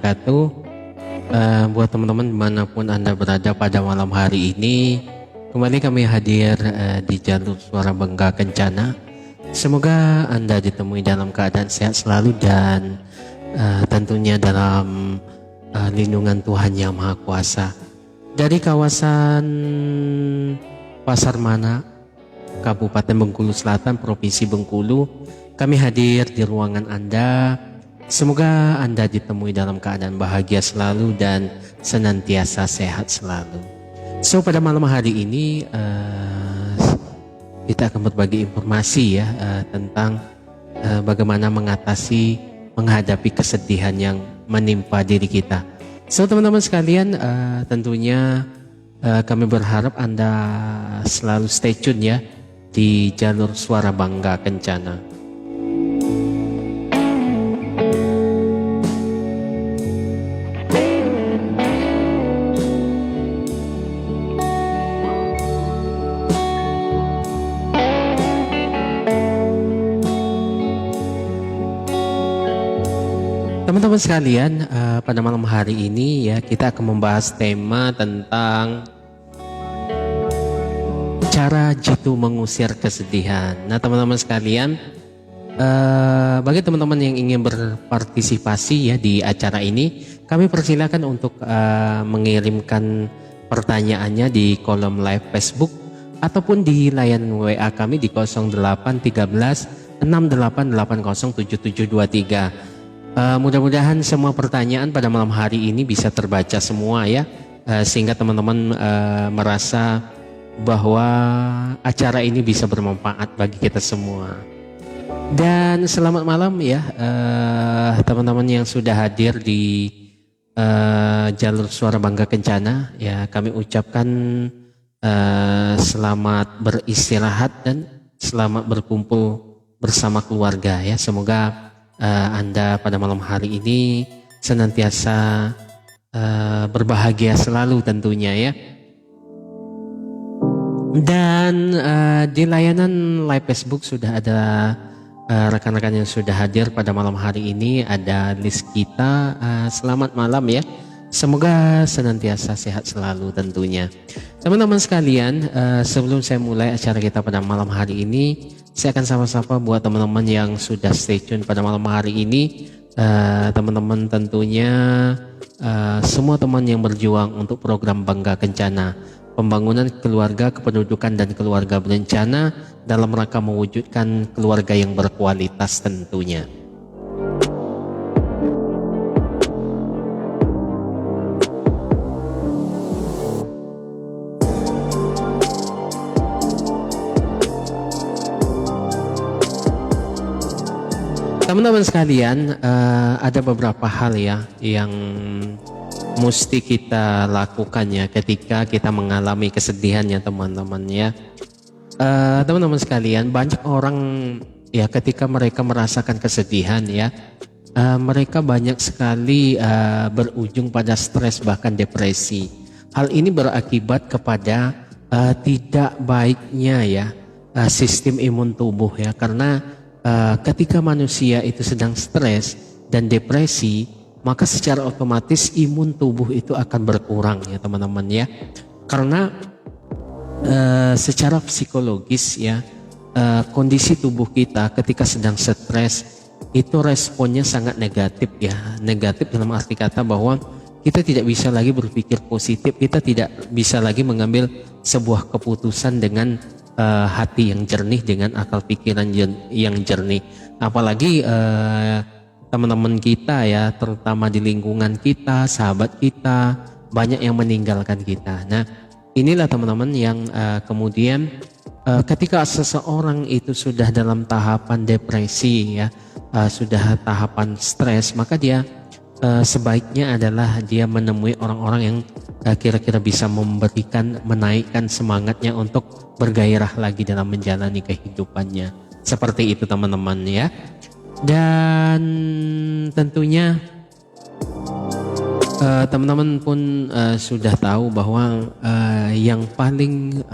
wabarakatuh. Buat teman-teman dimanapun Anda berada pada malam hari ini, kembali kami hadir di jalur Suara Bangga Kencana. Semoga Anda ditemui dalam keadaan sehat selalu dan tentunya dalam lindungan Tuhan Yang Maha Kuasa. Dari kawasan Pasar Mana, Kabupaten Bengkulu Selatan, Provinsi Bengkulu, kami hadir di ruangan Anda. Semoga Anda ditemui dalam keadaan bahagia selalu dan senantiasa sehat selalu. So, pada malam hari ini kita akan berbagi informasi tentang bagaimana menghadapi kesedihan yang menimpa diri kita. So, teman-teman sekalian, tentunya kami berharap Anda selalu stay tune ya di jalur Suara Bangga Kencana. Teman-teman sekalian, pada malam hari ini ya kita akan membahas tema tentang cara jitu mengusir kesedihan. Nah, teman-teman sekalian, bagi teman-teman yang ingin berpartisipasi ya di acara ini, kami persilakan untuk mengirimkan pertanyaannya di kolom live Facebook ataupun di layanan WA kami di 0813 68807723. Mudah-mudahan semua pertanyaan pada malam hari ini bisa terbaca semua ya, sehingga teman-teman merasa bahwa acara ini bisa bermanfaat bagi kita semua. Dan selamat malam ya teman-teman yang sudah hadir di jalur Suara Bangga Kencana ya, kami ucapkan selamat beristirahat dan selamat berkumpul bersama keluarga ya. Semoga Anda pada malam hari ini senantiasa berbahagia selalu tentunya ya. Dan di layanan live Facebook sudah ada rekan-rekan yang sudah hadir pada malam hari ini. Ada list kita, selamat malam ya. Semoga senantiasa sehat selalu tentunya. Teman-teman sekalian, sebelum saya mulai acara kita pada malam hari ini, saya akan sapa-sapa buat teman-teman yang sudah stay tune pada malam hari ini. Teman-teman tentunya semua teman yang berjuang untuk program Bangga Kencana, pembangunan keluarga, kependudukan dan keluarga berencana dalam rangka mewujudkan keluarga yang berkualitas tentunya. Teman-teman sekalian, ada beberapa hal ya yang mesti kita lakukan ya ketika kita mengalami kesedihan ya teman-teman ya. Teman-teman sekalian, banyak orang ya ketika mereka merasakan kesedihan ya, mereka banyak sekali berujung pada stres bahkan depresi. Hal ini berakibat kepada tidak baiknya ya sistem imun tubuh ya, karena ketika manusia itu sedang stres dan depresi, maka secara otomatis imun tubuh itu akan berkurang ya teman-teman ya. Karena secara psikologis ya, kondisi tubuh kita ketika sedang stres itu responnya sangat negatif ya. Negatif dalam arti kata bahwa kita tidak bisa lagi berpikir positif, kita tidak bisa lagi mengambil sebuah keputusan dengan hati yang jernih, dengan akal pikiran yang jernih. Apalagi teman-teman kita ya, terutama di lingkungan kita, sahabat kita, banyak yang meninggalkan kita. Nah, inilah teman-teman yang kemudian ketika seseorang itu sudah dalam tahapan depresi ya, sudah tahapan stres, maka dia sebaiknya adalah dia menemui orang-orang yang kira-kira bisa menaikkan semangatnya untuk bergairah lagi dalam menjalani kehidupannya. Seperti itu teman-teman ya. Dan tentunya teman-teman pun sudah tahu bahwa yang paling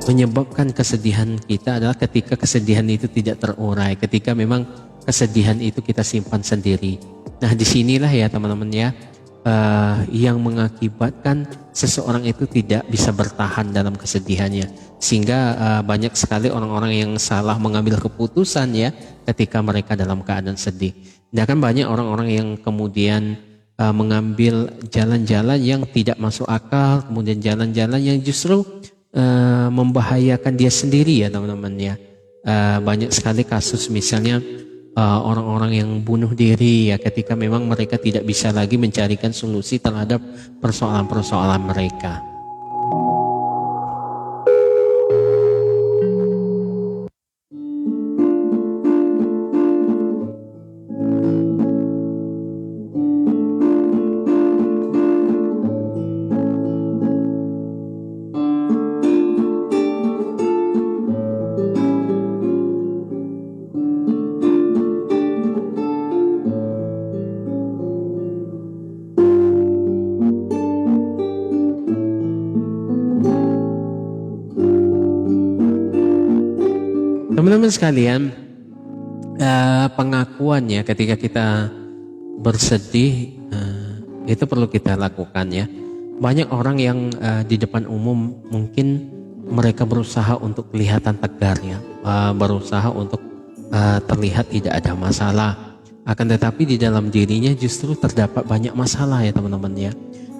menyebabkan kesedihan kita adalah ketika kesedihan itu tidak terurai, ketika memang kesedihan itu kita simpan sendiri. Nah, disinilah ya teman-teman ya, yang mengakibatkan seseorang itu tidak bisa bertahan dalam kesedihannya, sehingga banyak sekali orang-orang yang salah mengambil keputusan ya ketika mereka dalam keadaan sedih. Dan kan banyak orang-orang yang kemudian mengambil jalan-jalan yang tidak masuk akal, kemudian jalan-jalan yang justru membahayakan dia sendiri ya teman-teman ya. Banyak sekali kasus misalnya orang-orang yang bunuh diri ya ketika memang mereka tidak bisa lagi mencarikan solusi terhadap persoalan-persoalan mereka. Teman-teman sekalian, pengakuan ya ketika kita bersedih itu perlu kita lakukan ya. Banyak orang yang di depan umum mungkin mereka berusaha untuk kelihatan tegar ya, berusaha untuk terlihat tidak ada masalah. Akan tetapi di dalam dirinya justru terdapat banyak masalah ya teman-teman ya.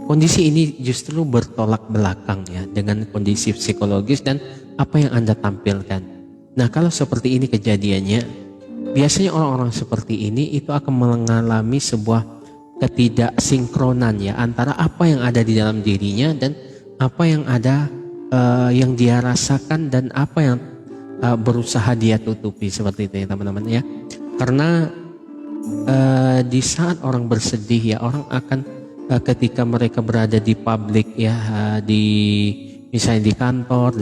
Kondisi ini justru bertolak belakang ya dengan kondisi psikologis dan apa yang Anda tampilkan. Nah, kalau seperti ini kejadiannya, biasanya orang-orang seperti ini itu akan mengalami sebuah ketidaksinkronan ya antara apa yang ada di dalam dirinya dan apa yang ada yang dia rasakan dan apa yang berusaha dia tutupi, seperti itu ya teman-teman ya. Karena di saat orang bersedih ya, orang akan ketika mereka berada di publik ya, misalnya di kantor,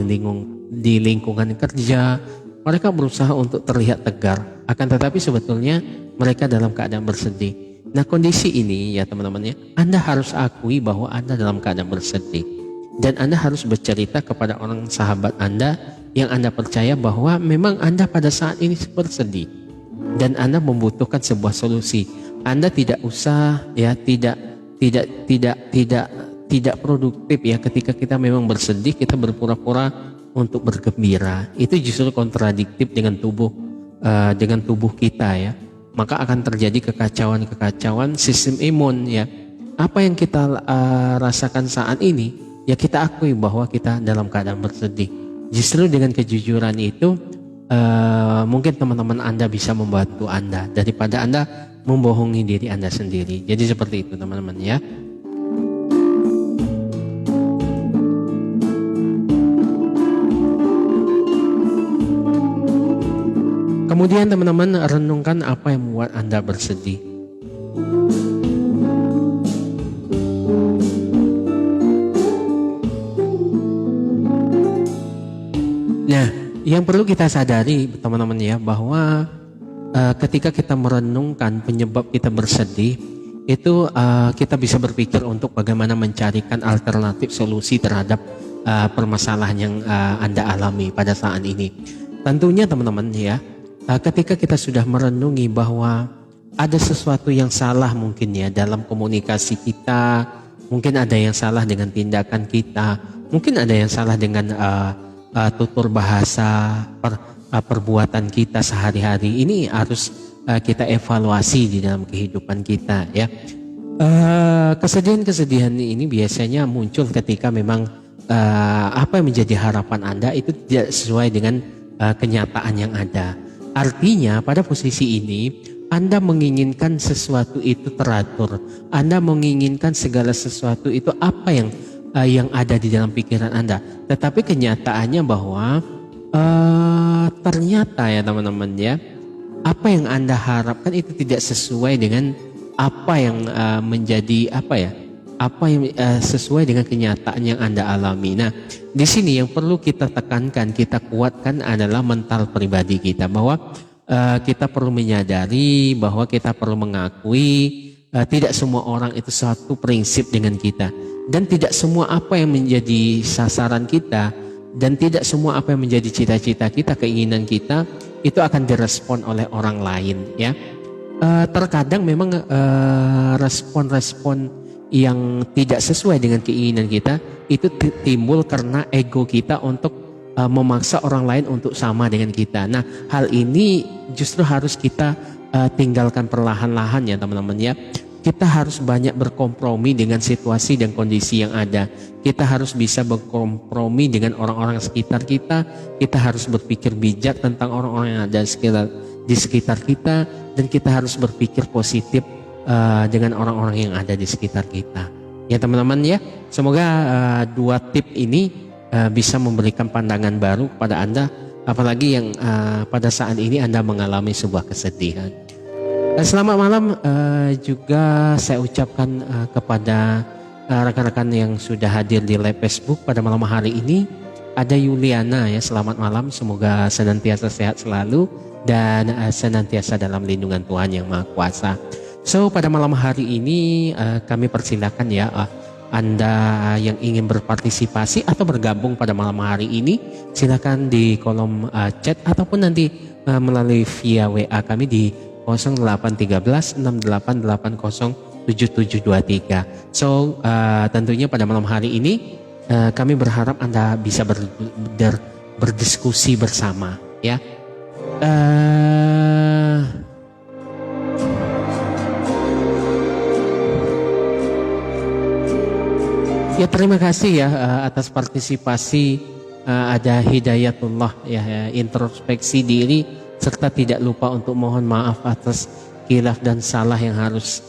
di lingkungan kerja, mereka berusaha untuk terlihat tegar, akan tetapi sebetulnya mereka dalam keadaan bersedih. Nah, kondisi ini ya teman-teman ya, Anda harus akui bahwa Anda dalam keadaan bersedih. Dan Anda harus bercerita kepada orang sahabat Anda yang Anda percaya bahwa memang Anda pada saat ini bersedih. Dan Anda membutuhkan sebuah solusi. Anda tidak usah ya, tidak produktif ya ketika kita memang bersedih, kita berpura-pura untuk bergembira. Itu justru kontradiktif dengan tubuh kita ya. Maka akan terjadi kekacauan sistem imun ya. Apa yang kita rasakan saat ini ya, kita akui bahwa kita dalam keadaan bersedih. Justru dengan kejujuran itu mungkin teman-teman Anda bisa membantu Anda daripada Anda membohongi diri Anda sendiri. Jadi seperti itu teman-teman ya. Kemudian teman-teman renungkan apa yang membuat Anda bersedih. Nah, yang perlu kita sadari teman-teman ya, bahwa ketika kita merenungkan penyebab kita bersedih, itu kita bisa berpikir untuk bagaimana mencarikan alternatif solusi terhadap permasalahan yang Anda alami pada saat ini. Tentunya teman-teman ya, ketika kita sudah merenungi bahwa ada sesuatu yang salah mungkin ya dalam komunikasi kita, mungkin ada yang salah dengan tindakan kita, mungkin ada yang salah dengan tutur bahasa, perbuatan kita sehari-hari. Ini harus kita evaluasi di dalam kehidupan kita ya. Kesedihan-kesedihan ini biasanya muncul ketika memang apa yang menjadi harapan Anda itu tidak sesuai dengan kenyataan yang ada. Artinya pada posisi ini Anda menginginkan sesuatu itu teratur. Anda menginginkan segala sesuatu itu apa yang ada di dalam pikiran Anda. Tetapi kenyataannya bahwa ternyata ya teman-teman ya, apa yang Anda harapkan itu tidak sesuai dengan apa yang menjadi sesuai dengan kenyataan yang Anda alami. Nah, di sini yang perlu kita tekankan, kita kuatkan adalah mental pribadi kita, bahwa kita perlu menyadari bahwa kita perlu mengakui tidak semua orang itu satu prinsip dengan kita, dan tidak semua apa yang menjadi sasaran kita, dan tidak semua apa yang menjadi cita-cita kita, keinginan kita itu akan direspon oleh orang lain ya. Terkadang memang respon-respon yang tidak sesuai dengan keinginan kita itu timbul karena ego kita untuk memaksa orang lain untuk sama dengan kita. Nah, hal ini justru harus kita tinggalkan perlahan-lahan ya teman-teman ya. Kita harus banyak berkompromi dengan situasi dan kondisi yang ada. Kita harus bisa berkompromi dengan orang-orang sekitar kita. Kita harus berpikir bijak tentang orang-orang yang ada di sekitar kita. Dan kita harus berpikir positif dengan orang-orang yang ada di sekitar kita. Ya teman-teman ya, semoga 2 tip ini bisa memberikan pandangan baru kepada Anda. Apalagi yang pada saat ini Anda mengalami sebuah kesedihan. Selamat malam juga saya ucapkan kepada rekan-rekan yang sudah hadir di live Facebook pada malam hari ini. Ada Yuliana ya, selamat malam, semoga senantiasa sehat selalu dan senantiasa dalam lindungan Tuhan yang Maha Kuasa. So pada malam hari ini kami persilakan ya Anda yang ingin berpartisipasi atau bergabung pada malam hari ini, silakan di kolom chat ataupun nanti melalui via WA kami di 0813 6880 7723. So tentunya pada malam hari ini kami berharap Anda bisa berdiskusi bersama ya. Ya terima kasih ya atas partisipasi. Ada Hidayatullah ya, introspeksi diri serta tidak lupa untuk mohon maaf atas khilaf dan salah yang harus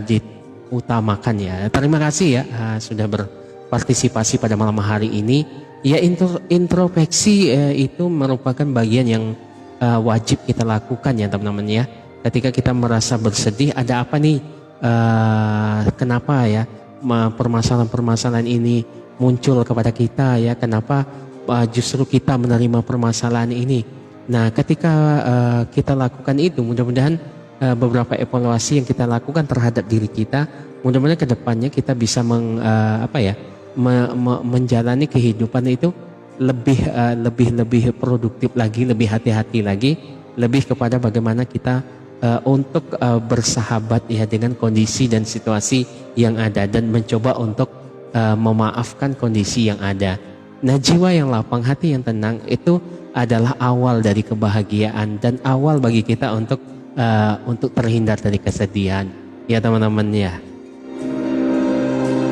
diutamakan ya. Terima kasih ya sudah berpartisipasi pada malam hari ini. Ya introspeksi itu merupakan bagian yang wajib kita lakukan ya teman-teman ya. Ketika kita merasa bersedih, ada apa nih? Kenapa ya permasalahan-permasalahan ini muncul kepada kita ya? Kenapa justru kita menerima permasalahan ini? Nah, ketika kita lakukan itu, mudah-mudahan beberapa evaluasi yang kita lakukan terhadap diri kita, mudah-mudahan kedepannya kita bisa menjalani kehidupan itu lebih produktif lagi, lebih hati-hati lagi, lebih kepada bagaimana kita untuk bersahabat ya dengan kondisi dan situasi yang ada dan mencoba untuk memaafkan kondisi yang ada. Nah, jiwa yang lapang, hati yang tenang itu adalah awal dari kebahagiaan dan awal bagi kita untuk terhindar dari kesedihan. Ya teman-teman ya.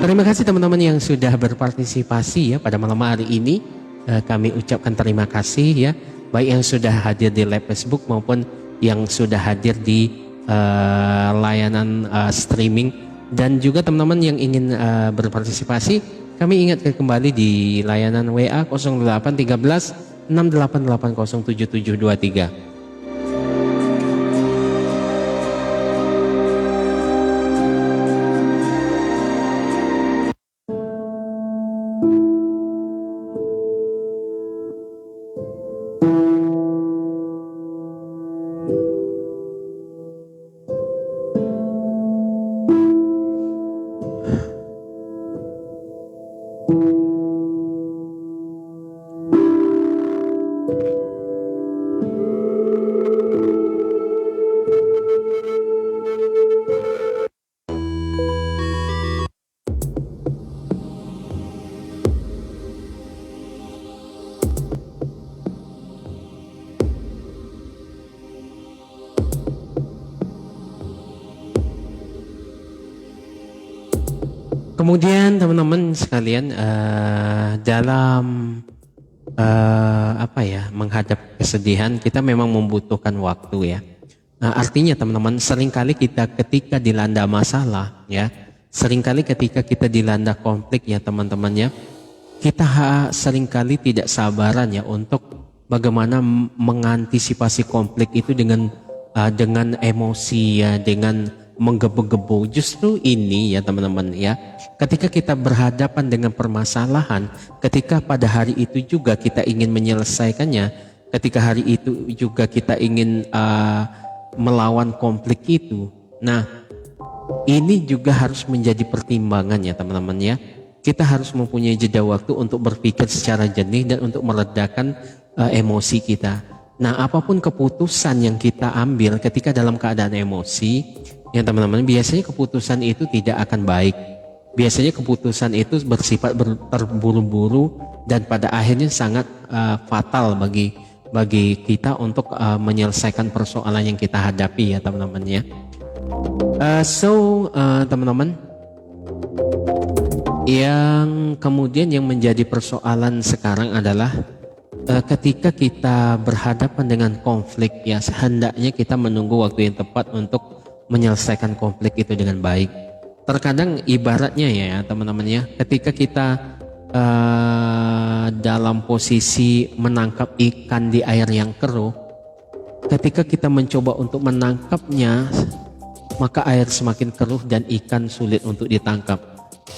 Terima kasih teman-teman yang sudah berpartisipasi ya pada malam hari ini. Kami ucapkan terima kasih ya, baik yang sudah hadir di live Facebook maupun yang sudah hadir di layanan streaming, dan juga teman-teman yang ingin berpartisipasi, kami ingatkan kembali di layanan WA 0813 68807723. Kemudian teman-teman sekalian dalam menghadap kesedihan kita memang membutuhkan waktu ya. Artinya teman-teman, seringkali kita ketika dilanda masalah ya, seringkali ketika kita dilanda konflik ya teman-teman ya, kita seringkali tidak sabaran ya untuk bagaimana mengantisipasi konflik itu dengan emosi ya, dengan menggebu-gebu. Justru ini ya teman-teman ya, ketika kita berhadapan dengan permasalahan, ketika pada hari itu juga kita ingin menyelesaikannya, ketika hari itu juga kita ingin melawan konflik itu, nah ini juga harus menjadi pertimbangan ya teman-teman ya. Kita harus mempunyai jeda waktu untuk berpikir secara jernih dan untuk meredakan emosi kita. Nah, apapun keputusan yang kita ambil ketika dalam keadaan emosi, ya teman-teman, biasanya keputusan itu tidak akan baik. Biasanya keputusan itu bersifat terburu-buru dan pada akhirnya sangat fatal bagi kita untuk menyelesaikan persoalan yang kita hadapi, ya teman-teman ya. Teman-teman, yang kemudian yang menjadi persoalan sekarang adalah ketika kita berhadapan dengan konflik, ya hendaknya kita menunggu waktu yang tepat untuk menyelesaikan konflik itu dengan baik. Terkadang ibaratnya ya teman-teman ya, ketika kita dalam posisi menangkap ikan di air yang keruh, ketika kita mencoba untuk menangkapnya, maka air semakin keruh dan ikan sulit untuk ditangkap.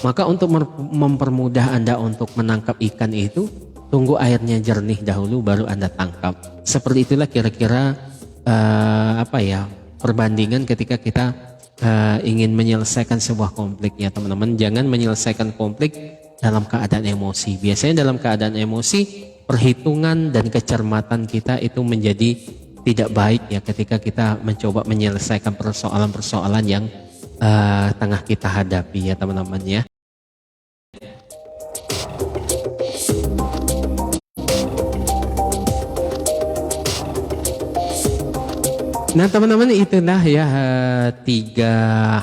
Maka untuk mempermudah Anda untuk menangkap ikan itu, tunggu airnya jernih dahulu baru Anda tangkap. Seperti itulah kira-kira perbandingan ketika kita ingin menyelesaikan sebuah konflik, ya teman-teman. Jangan menyelesaikan konflik dalam keadaan emosi. Biasanya dalam keadaan emosi, perhitungan dan kecermatan kita itu menjadi tidak baik ya ketika kita mencoba menyelesaikan persoalan-persoalan yang tengah kita hadapi, ya teman-teman ya. Nah teman-teman, itulah ya tiga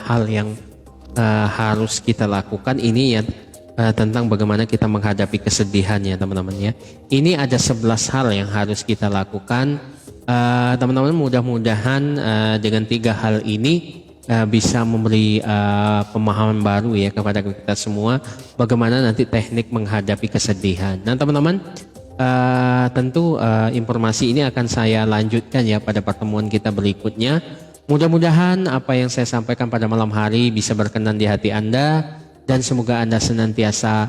hal yang harus kita lakukan ini ya, tentang bagaimana kita menghadapi kesedihan, ya teman-teman ya. Ini ada 11 hal yang harus kita lakukan, teman-teman. Mudah-mudahan dengan tiga hal ini bisa memberi pemahaman baru ya kepada kita semua bagaimana nanti teknik menghadapi kesedihan. Nah teman-teman, tentu informasi ini akan saya lanjutkan ya pada pertemuan kita berikutnya. Mudah-mudahan apa yang saya sampaikan pada malam hari bisa berkenan di hati Anda dan semoga Anda senantiasa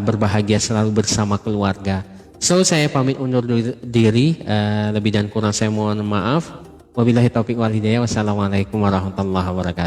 berbahagia selalu bersama keluarga. So saya pamit undur diri, lebih dan kurang saya mohon maaf. Wabillahi taufiq wal hidayah. Wassalamualaikum warahmatullahi wabarakatuh.